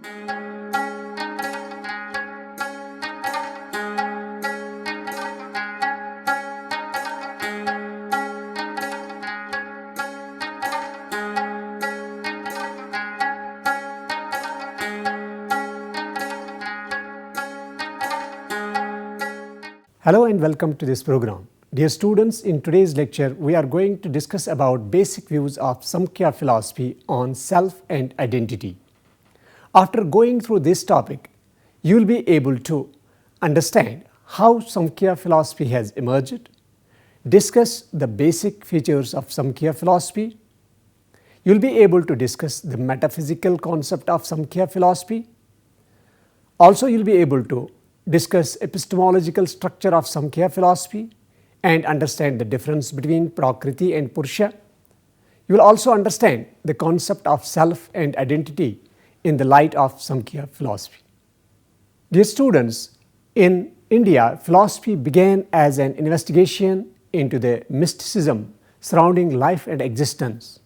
Hello and welcome to this program. Dear students, in today's lecture, we are going to discuss about basic views of Samkhya philosophy on self and identity. After going through this topic, you will be able to understand how Samkhya philosophy has emerged, discuss the basic features of Samkhya philosophy. You will be able to discuss the metaphysical concept of Samkhya philosophy. Also, you will be able to discuss epistemological structure of Samkhya philosophy and understand the difference between Prakriti and Purusha. You will also understand the concept of self and identity in the light of Samkhya philosophy. Dear students, in India, philosophy began as an investigation into the mysticism surrounding life and existence.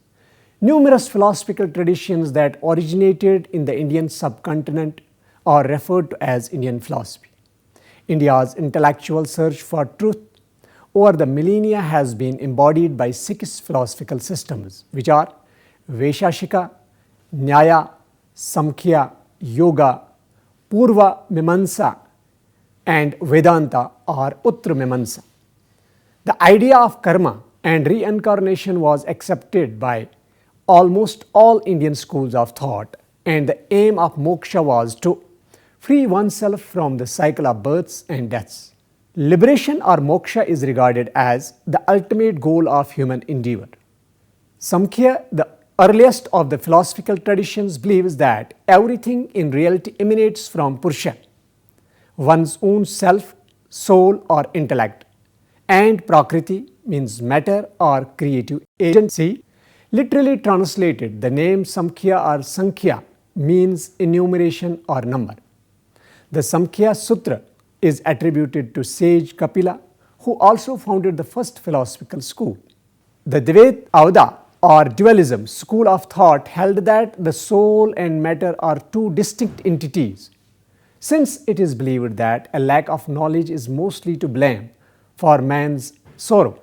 Numerous philosophical traditions that originated in the Indian subcontinent are referred to as Indian philosophy. India's intellectual search for truth over the millennia has been embodied by six philosophical systems, which are Vaisheshika, Nyaya, Samkhya, Yoga, Purva Mimamsa, and Vedanta or Uttar Mimamsa. The idea of karma and reincarnation was accepted by almost all Indian schools of thought, and the aim of moksha was to free oneself from the cycle of births and deaths. Liberation or moksha is regarded as the ultimate goal of human endeavor. Samkhya, the earliest of the philosophical traditions, believes that everything in reality emanates from Purusha, one's own self, soul or intellect, and Prakriti means matter or creative agency. Literally translated, the name Samkhya or Sankhya means enumeration or number. The Samkhya Sutra is attributed to sage Kapila, who also founded the first philosophical school. The Dvaita or dualism school of thought held that the soul and matter are two distinct entities, since it is believed that a lack of knowledge is mostly to blame for man's sorrow.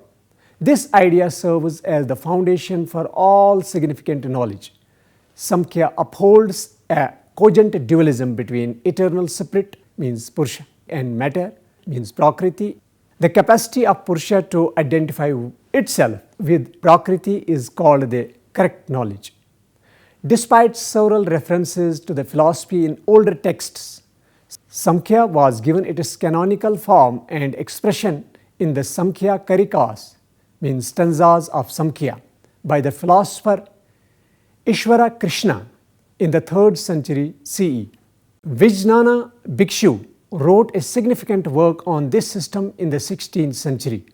This idea serves as the foundation for all significant knowledge. Samkhya upholds a cogent dualism between eternal spirit means Purusha and matter means Prakriti. The capacity of Purusha to identify itself with Prakriti is called the correct knowledge. Despite several references to the philosophy in older texts, Samkhya was given its canonical form and expression in the Samkhya Karikas, means stanzas of Samkhya, by the philosopher Ishvara Krishna in the 3rd century CE. Vijnana Bhikshu wrote a significant work on this system in the 16th century.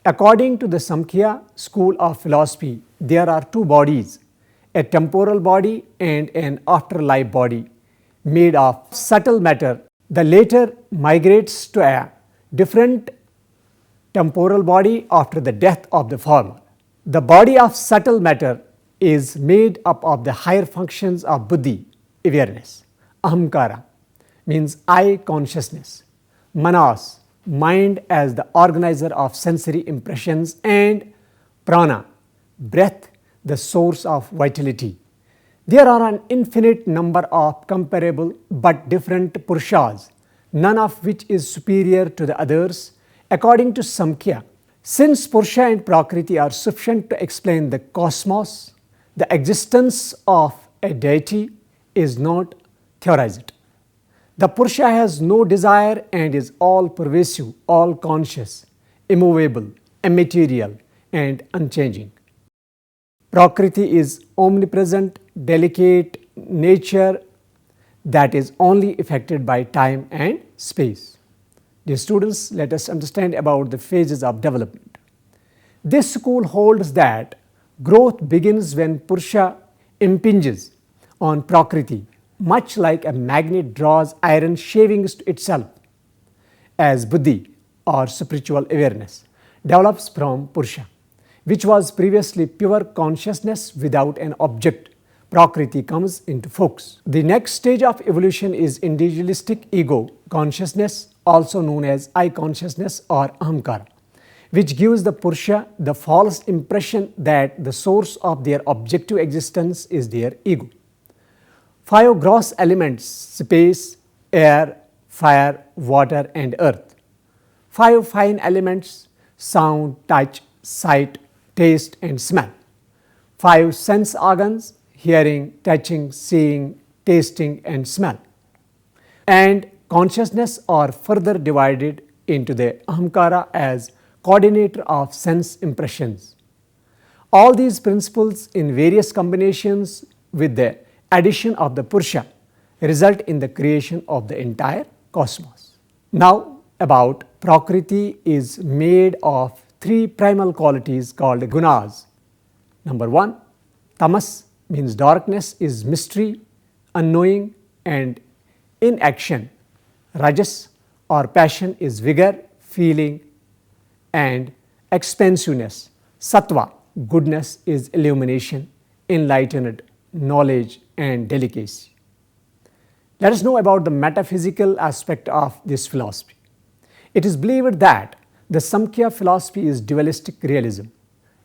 According to the Samkhya school of philosophy, there are two bodies, a temporal body and an afterlife body made of subtle matter. The latter migrates to a different temporal body after the death of the former. The body of subtle matter is made up of the higher functions of buddhi, awareness, ahamkara, means I consciousness, manas, mind as the organizer of sensory impressions, and prana, breath, the source of vitality. There are an infinite number of comparable but different purushas, none of which is superior to the others, according to Samkhya. Since Purusha and Prakriti are sufficient to explain the cosmos, the existence of a deity is not theorized. The Purusha has no desire and is all-pervasive, all-conscious, immovable, immaterial, and unchanging. Prakriti is omnipresent, delicate nature that is only affected by time and space. Dear students, let us understand about the phases of development. This school holds that growth begins when Purusha impinges on Prakriti, much like a magnet draws iron shavings to itself, as buddhi or spiritual awareness develops from Purusha, which was previously pure consciousness without an object. Prakriti comes into focus. The next stage of evolution is individualistic ego consciousness, also known as I consciousness or Ahamkara, which gives the Purusha the false impression that the source of their objective existence is their ego. 5 gross elements: space, air, fire, water, and earth. 5 fine elements: sound, touch, sight, taste, and smell. 5 sense organs: hearing, touching, seeing, tasting, and smell. And consciousness are further divided into the Ahamkara as coordinator of sense impressions. All these principles in various combinations with the addition of the Purusha result in the creation of the entire cosmos. Now about Prakriti is made of 3 primal qualities called gunas. Number 1, tamas means darkness, is mystery, unknowing, and inaction. Rajas or passion is vigor, feeling, and expansiveness. Sattva, goodness, is illumination, enlightened, knowledge, and delicacy. Let us know about the metaphysical aspect of this philosophy. It is believed that the Samkhya philosophy is dualistic realism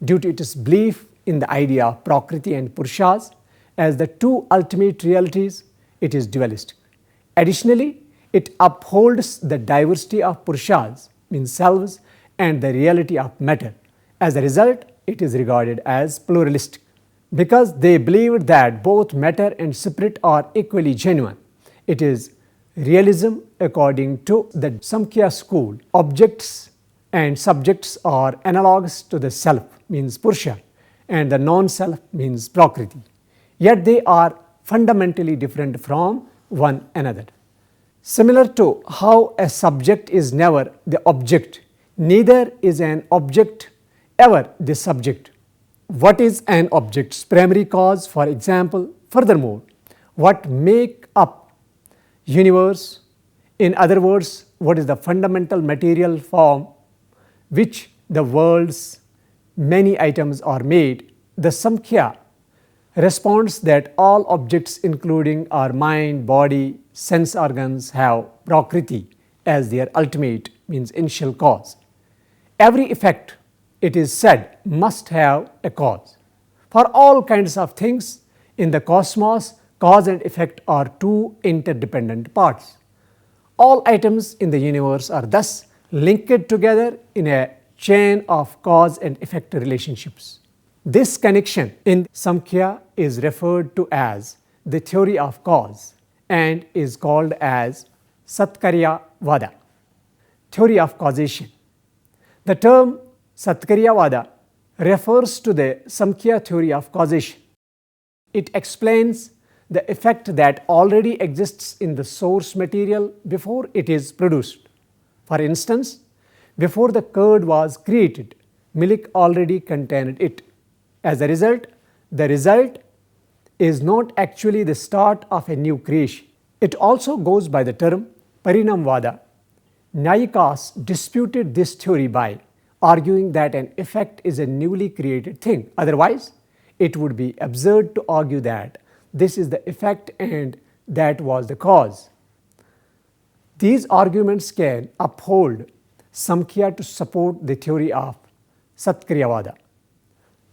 due to its belief in the idea of Prakriti and Purushas as the 2 ultimate realities. It is dualistic. Additionally, it upholds the diversity of Purushas, means selves, and the reality of matter. As a result, it is regarded as pluralistic because they believed that both matter and spirit are equally genuine. It is realism according to the Samkhya school. Objects and subjects are analogous to the self, means Purusha, and the non-self, means Prakriti. Yet they are fundamentally different from one another. Similar to how a subject is never the object, neither is an object ever the subject. What is an object's primary cause, for example? Furthermore, what make up universe? In other words, what is the fundamental material form which the world's many items are made? The Samkhya responds that all objects, including our mind, body, sense organs, have Prakriti as their ultimate, means initial cause. Every effect, it is said, must have a cause. For all kinds of things in the cosmos, cause and effect are 2 interdependent parts. All items in the universe are thus linked together in a chain of cause and effect relationships. This connection in Samkhya is referred to as the theory of cause and is called as Satkaryavada, theory of causation. The term Satkaryavada refers to the Samkhya theory of causation. It explains the effect that already exists in the source material before it is produced. For instance, before the curd was created, milk already contained it. As a result, the result is not actually the start of a new creation. It also goes by the term Parinamvada. Nyayikas disputed this theory by arguing that an effect is a newly created thing. Otherwise, it would be absurd to argue that this is the effect and that was the cause. These arguments can uphold Samkhya to support the theory of Satkaryavada.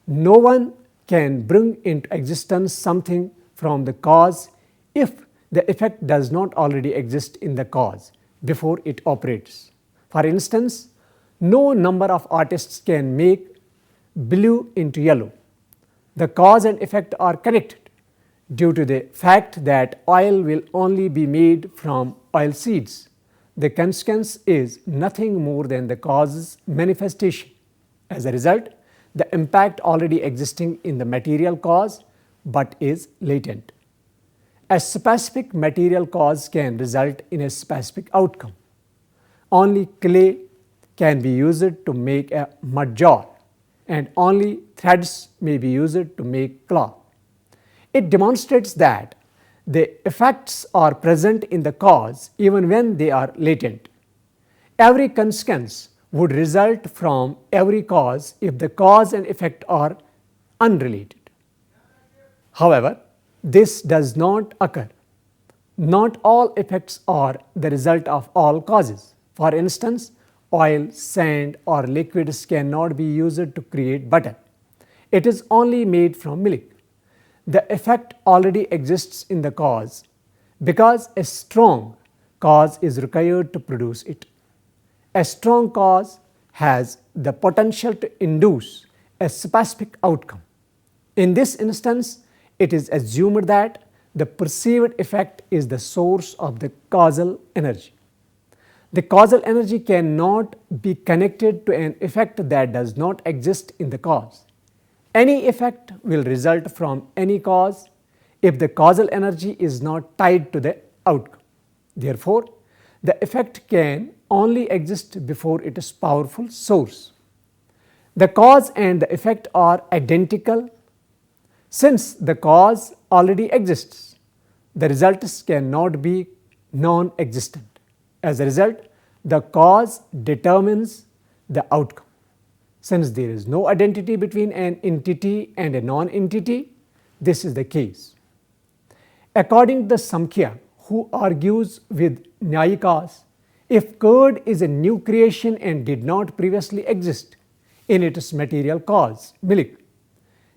No one can bring into existence something from the cause if the effect does not already exist in the cause before it operates. For instance, no number of artists can make blue into yellow. The cause and effect are connected due to the fact that oil will only be made from oil seeds. The consequence is nothing more than the cause's manifestation. As a result, the impact already existing in the material cause but is latent. A specific material cause can result in a specific outcome. Only clay can be used to make a mud jar, and only threads may be used to make cloth. It demonstrates that the effects are present in the cause even when they are latent. Every consequence would result from every cause if the cause and effect are unrelated. However, this does not occur. Not all effects are the result of all causes. For instance, oil, sand or liquids cannot be used to create butter. It is only made from milk. The effect already exists in the cause because a strong cause is required to produce it. A strong cause has the potential to induce a specific outcome. In this instance, it is assumed that the perceived effect is the source of the causal energy. The causal energy cannot be connected to an effect that does not exist in the cause. Any effect will result from any cause if the causal energy is not tied to the outcome. Therefore, the effect can only exist before its powerful source. The cause and the effect are identical. Since the cause already exists, the results cannot be non-existent. As a result, the cause determines the outcome. Since there is no identity between an entity and a non-entity, this is the case. According to the Samkhya, who argues with Nyayikas, if curd is a new creation and did not previously exist in its material cause, milk,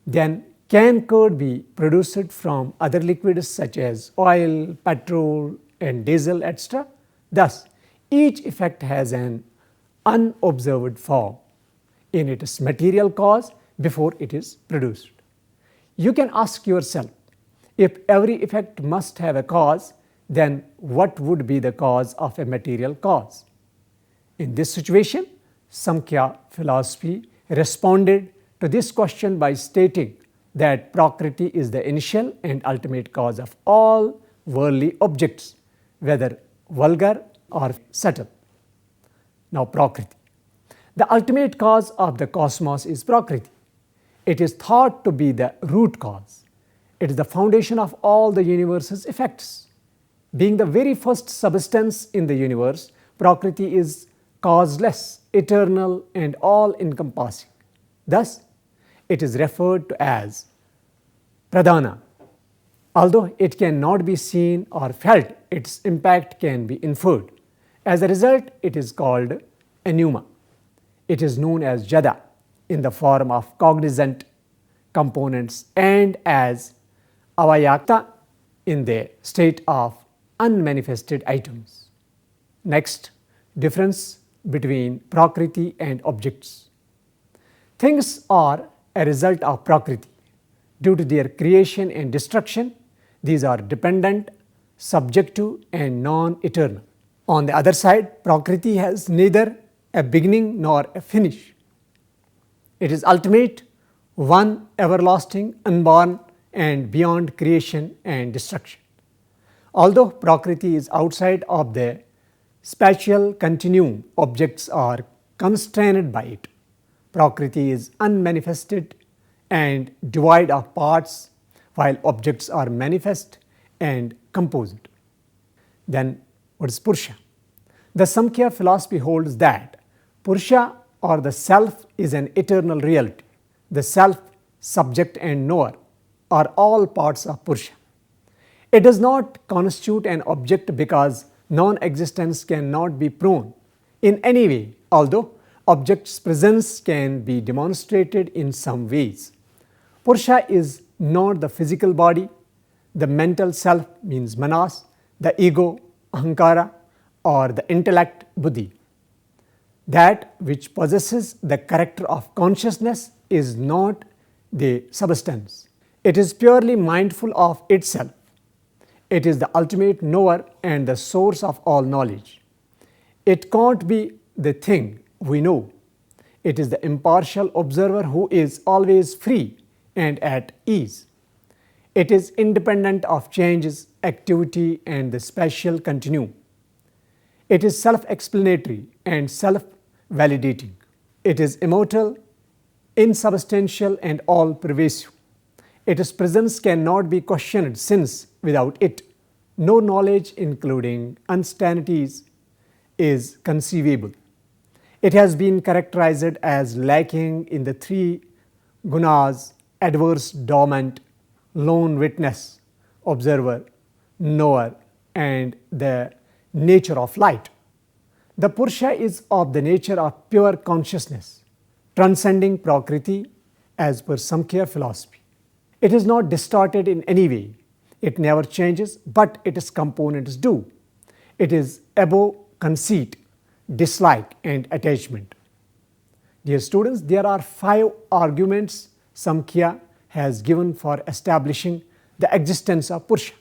then can curd be produced from other liquids such as oil, petrol and diesel, etc.? Thus, each effect has an unobserved form in its material cause before it is produced. You can ask yourself, if every effect must have a cause, then what would be the cause of a material cause? In this situation, Samkhya philosophy responded to this question by stating that Prakriti is the initial and ultimate cause of all worldly objects, whether vulgar or subtle. Now, Prakriti. The ultimate cause of the cosmos is Prakriti. It is thought to be the root cause. It is the foundation of all the universe's effects. Being the very first substance in the universe, Prakriti is causeless, eternal and all-encompassing. Thus, it is referred to as Pradhana. Although it cannot be seen or felt, its impact can be inferred. As a result, it is called Enuma. It is known as Jada in the form of cognizant components and as Avayakta in the state of unmanifested items. Next, difference between Prakriti and objects. Things are a result of Prakriti. Due to their creation and destruction, these are dependent, subjective and non-eternal. On the other side, Prakriti has neither a beginning nor a finish. It is ultimate, one everlasting, unborn and beyond creation and destruction. Although Prakriti is outside of the spatial continuum, objects are constrained by it. Prakriti is unmanifested and devoid of parts, while objects are manifest and composite. Then what is Purusha? The Samkhya philosophy holds that Purusha or the self is an eternal reality. The self, subject and knower are all parts of Purusha. It does not constitute an object because non-existence cannot be proven in any way, although object's presence can be demonstrated in some ways. Purusha is not the physical body, the mental self means manas, the ego, ahankara, or the intellect, buddhi. That which possesses the character of consciousness is not the substance. It is purely mindful of itself. It is the ultimate knower and the source of all knowledge. It can't be the thing we know. It is the impartial observer who is always free and at ease. It is independent of changes, activity and the spatial continuum. It is self-explanatory and self-validating. It is immortal, insubstantial and all-pervasive. Its presence cannot be questioned since without it, no knowledge including uncertainties is conceivable. It has been characterized as lacking in the three gunas: adverse, dormant, lone witness, observer, knower, and the nature of light. The Purusha is of the nature of pure consciousness, transcending Prakriti as per Samkhya philosophy. It is not distorted in any way. It never changes, but its components do. It is above conceit, dislike, and attachment. Dear students, there are 5 arguments Samkhya has given for establishing the existence of Purusha.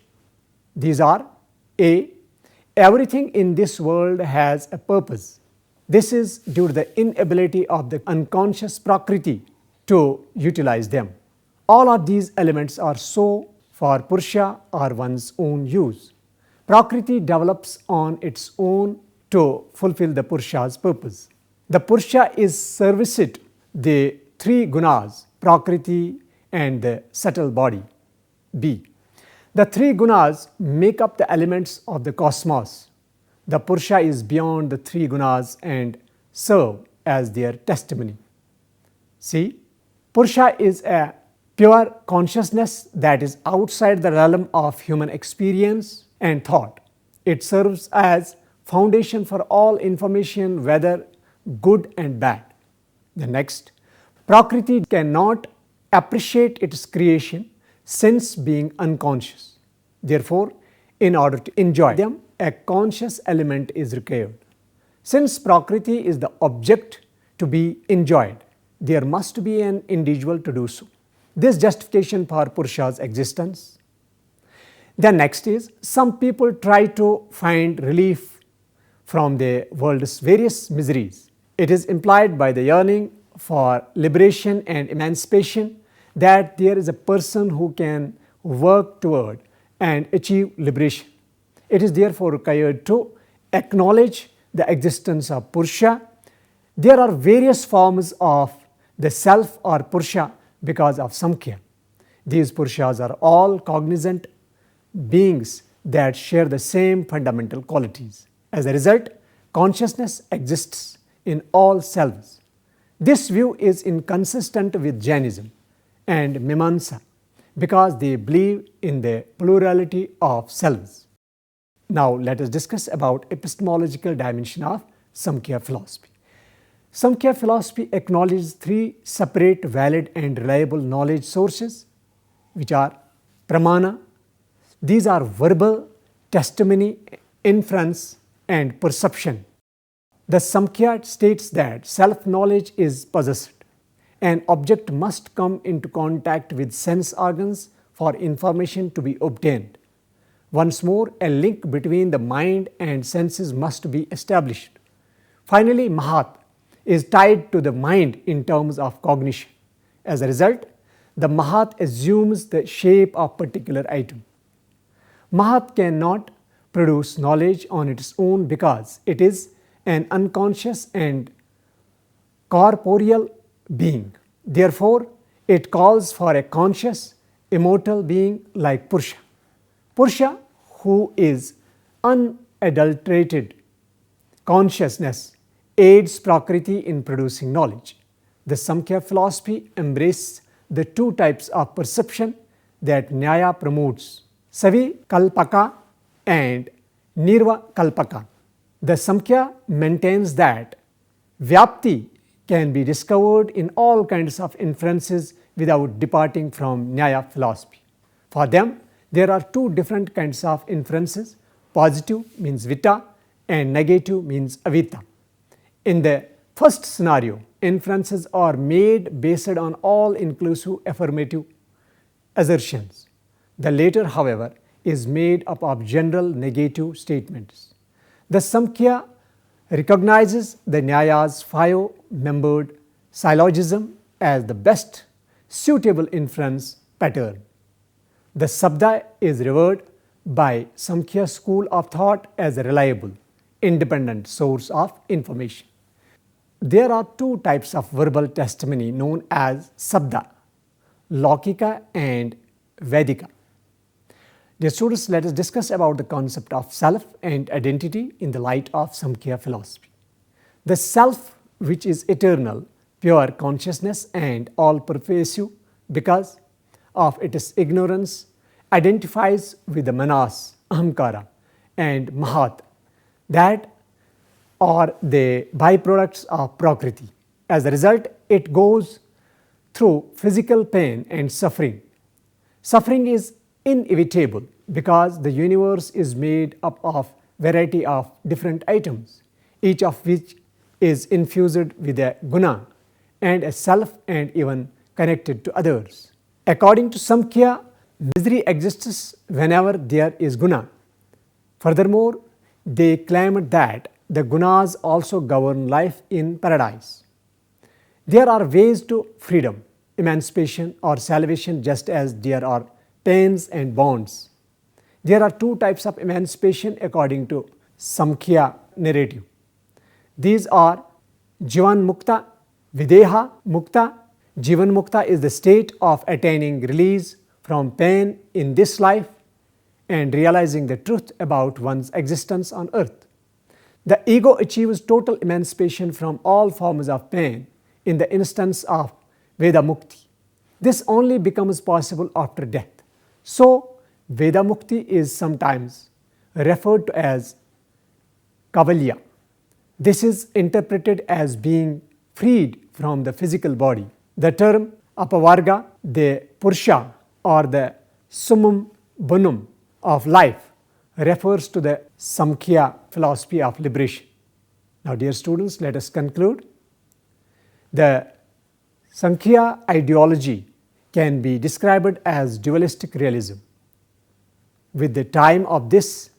These are: A. Everything in this world has a purpose. This is due to the inability of the unconscious Prakriti to utilize them. All of these elements are so for Purusha or one's own use. Prakriti develops on its own to fulfill the Purusha's purpose. The Purusha is serviced the 3 gunas, Prakriti and the subtle body. B. The 3 gunas make up the elements of the cosmos. The Purusha is beyond the 3 gunas and serve as their testimony. C. Purusha is a pure consciousness that is outside the realm of human experience and thought. It serves as foundation for all information, whether good and bad. The next, Prakriti cannot appreciate its creation since being unconscious. Therefore, in order to enjoy them, a conscious element is required. Since Prakriti is the object to be enjoyed, there must be an individual to do so. This justification for Purusha's existence. The next is, some people try to find relief from the world's various miseries. It is implied by the yearning for liberation and emancipation that there is a person who can work toward and achieve liberation. It is therefore required to acknowledge the existence of Purusha. There are various forms of the self or Purusha because of Samkhya. These Purushas are all cognizant beings that share the same fundamental qualities. As a result, consciousness exists in all selves. This view is inconsistent with Jainism and Mimamsa because they believe in the plurality of selves. Now let us discuss about epistemological dimension of Samkhya philosophy. Samkhya philosophy acknowledges 3 separate, valid and reliable knowledge sources, which are pramana. These are verbal, testimony, inference and perception. The Samkhya states that self-knowledge is possessed. An object must come into contact with sense organs for information to be obtained. Once more, a link between the mind and senses must be established. Finally, Mahat is tied to the mind in terms of cognition. As a result, the Mahat assumes the shape of particular item. Mahat cannot produce knowledge on its own because it is an unconscious and corporeal being. Therefore, it calls for a conscious, immortal being like Purusha. Purusha, who is unadulterated consciousness, aids Prakriti in producing knowledge. The Samkhya philosophy embraces the 2 types of perception that Nyaya promotes, Savi Kalpaka and Nirva Kalpaka. The Samkhya maintains that Vyapti can be discovered in all kinds of inferences without departing from Nyaya philosophy. For them, there are 2 different kinds of inferences. Positive means vita and negative means avita. In the first scenario, inferences are made based on all-inclusive affirmative assertions. The later, however, is made up of general negative statements. The Samkhya recognizes the Nyaya's 5-membered syllogism as the best suitable inference pattern. The Sabda is revered by Samkhya school of thought as a reliable, independent source of information. There are 2 types of verbal testimony known as Sabda, Laukika and Vedika. Dear students, let us discuss about the concept of self and identity in the light of Samkhya philosophy. The self, which is eternal, pure consciousness and all-pervasive because of its ignorance identifies with the manas, ahamkara, and mahat, that are the byproducts of prakriti. As a result, it goes through physical pain and suffering. Suffering is inevitable because the universe is made up of variety of different items, each of which is infused with a guna and a self and even connected to others. According to Samkhya, misery exists whenever there is guna. Furthermore, they claimed that the gunas also govern life in paradise. There are ways to freedom, emancipation, or salvation, just as there are pains and bonds. There are two types of emancipation according to Samkhya narrative. These are Jivan Mukta, Videha Mukta. Jivan Mukta is the state of attaining release from pain in this life and realizing the truth about one's existence on earth. The ego achieves total emancipation from all forms of pain in the instance of Veda Mukti. This only becomes possible after death. So, Veda Mukti is sometimes referred to as Kavalya. This is interpreted as being freed from the physical body. The term Apavarga, the Purusha or the Summum Bonum of life, refers to the Samkhya philosophy of liberation. Now, dear students, let us conclude. The Samkhya ideology can be described as dualistic realism. With the time of this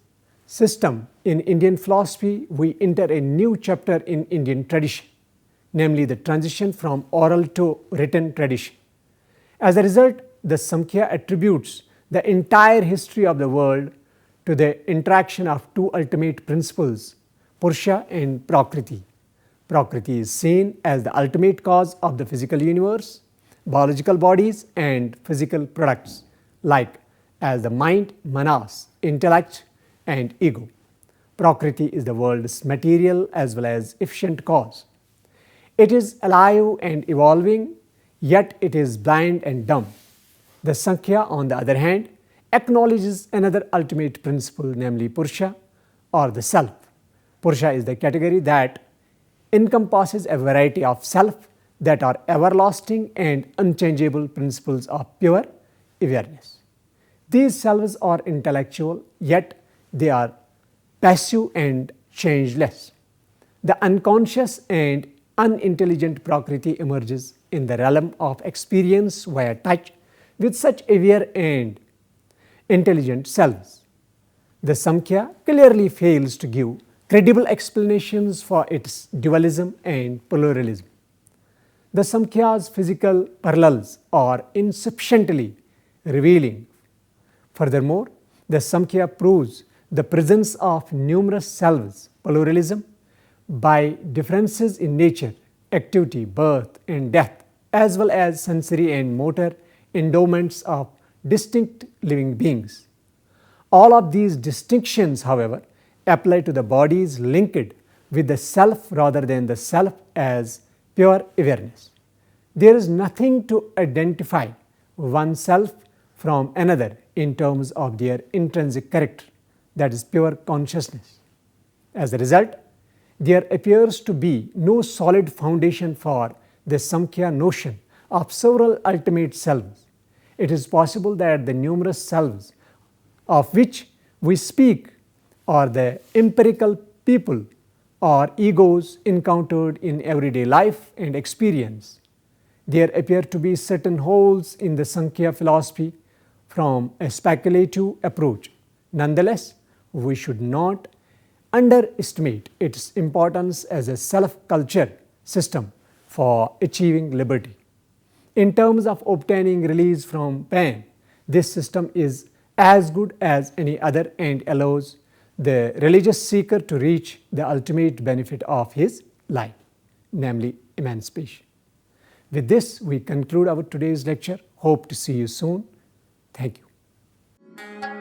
system in Indian philosophy, we enter a new chapter in Indian tradition, namely the transition from oral to written tradition. As a result, the Samkhya attributes the entire history of the world to the interaction of two ultimate principles, Purusha and Prakriti. Prakriti is seen as the ultimate cause of the physical universe, biological bodies, and physical products, like as the mind, manas, intellect, and ego. Prakriti is the world's material as well as efficient cause. It is alive and evolving, yet it is blind and dumb. The Samkhya, on the other hand, acknowledges another ultimate principle, namely Purusha or the self. Purusha is the category that encompasses a variety of self that are everlasting and unchangeable principles of pure awareness. These selves are intellectual, yet they are passive and changeless. The unconscious and unintelligent Prakriti emerges in the realm of experience via touch with such aware and intelligent selves. The Samkhya clearly fails to give credible explanations for its dualism and pluralism. The Samkhya's physical parallels are insufficiently revealing. Furthermore, the Samkhya proves the presence of numerous selves, pluralism, by differences in nature, activity, birth, and death, as well as sensory and motor endowments of distinct living beings. All of these distinctions, however, apply to the bodies linked with the self rather than the self as pure awareness. There is nothing to identify oneself from another in terms of their intrinsic character, that is pure consciousness. As a result, there appears to be no solid foundation for the Samkhya notion of several ultimate selves. It is possible that the numerous selves of which we speak are the empirical people or egos encountered in everyday life and experience. There appear to be certain holes in the Samkhya philosophy from a speculative approach. Nonetheless, we should not underestimate its importance as a self-culture system for achieving liberty. In terms of obtaining release from pain, this system is as good as any other and allows the religious seeker to reach the ultimate benefit of his life, namely emancipation. With this, we conclude our today's lecture. Hope to see you soon. Thank you.